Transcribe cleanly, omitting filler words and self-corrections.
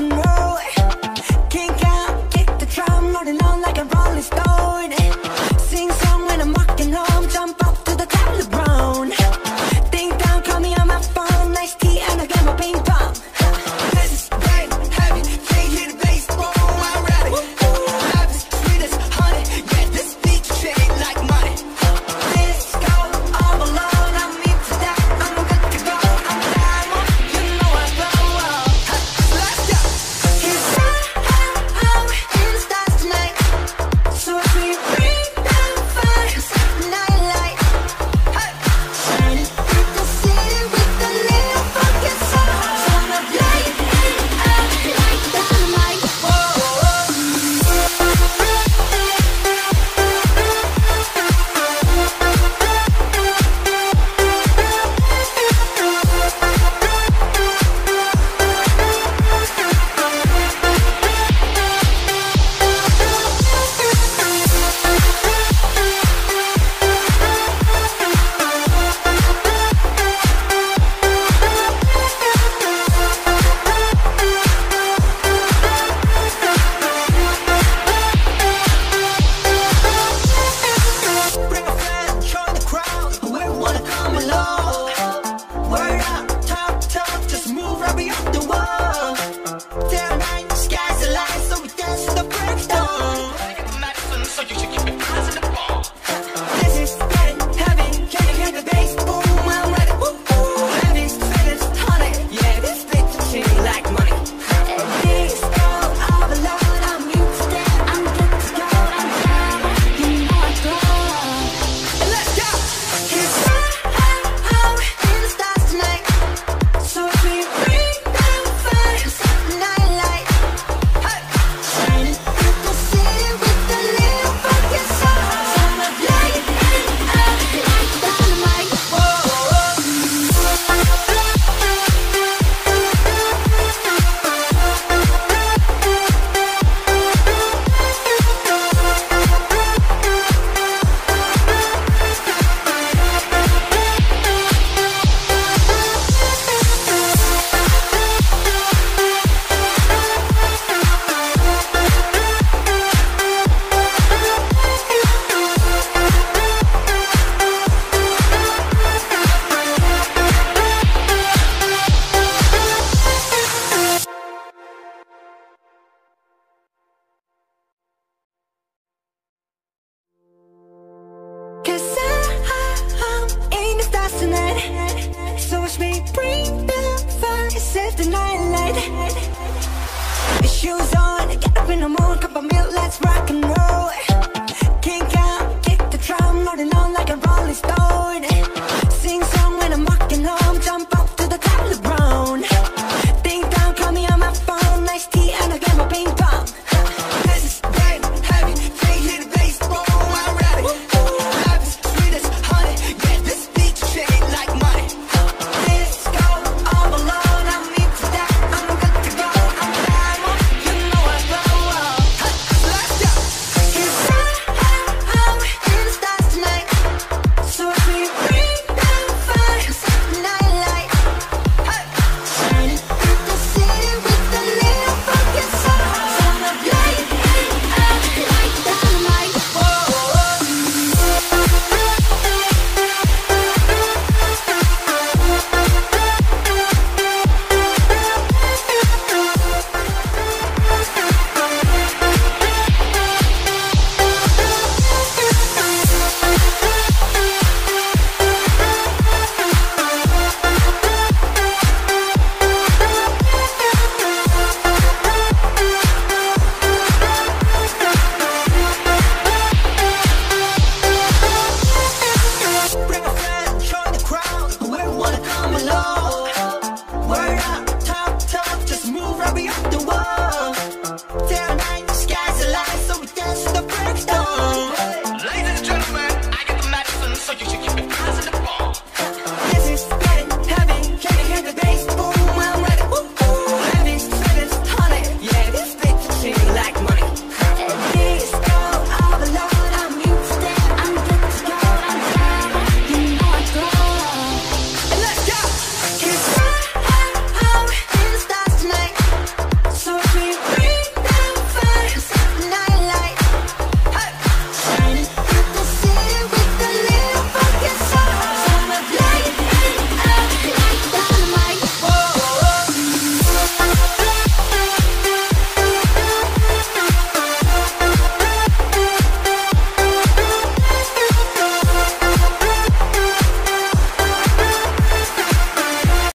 and roll. Kink out, kick the drum, rolling on like a rolling stone. Sing song when I'm walking home, jump up to the top of the brown. Ding dong, call me on my phone, nice tea and I get my ping pong. This is great, heavy, can't hear the bass, boom, I'm ready. Life is sweet as honey, yeah, this beat shake like money. This go all alone, I'm into that, I'm good to go, I'm down, you know I go. Let's go. It's out in the stars tonight, so if we bring down fire, set the night light. Shining through the city with a little fucking sun. So I'ma light it up like dynamite. Bring a friend, join the crowd, whoever wanna come along. Word up, talk, just move right beyond the wall. Till night, sky's the line, so we dance to the break of dawn. So you should keep your eyes on the ball. This is getting heavy, can you hear the bass? Boom, I'm ready. Heavy, sweet as honey, yeah, this beat shake like money. This go all alone, I'm used to that, I'm good to go, I'm down, you know I go. Let's go. It's out in the stars tonight, so if we bring down fire, set the night light. Shining through the city with a little fucking sun. So I'ma light it up like dynamite. Cause I'm in the stars tonight, so watch me bring the fire, set the night light. Shoes on, get up in the mood, cup of milk, let's rock and roll.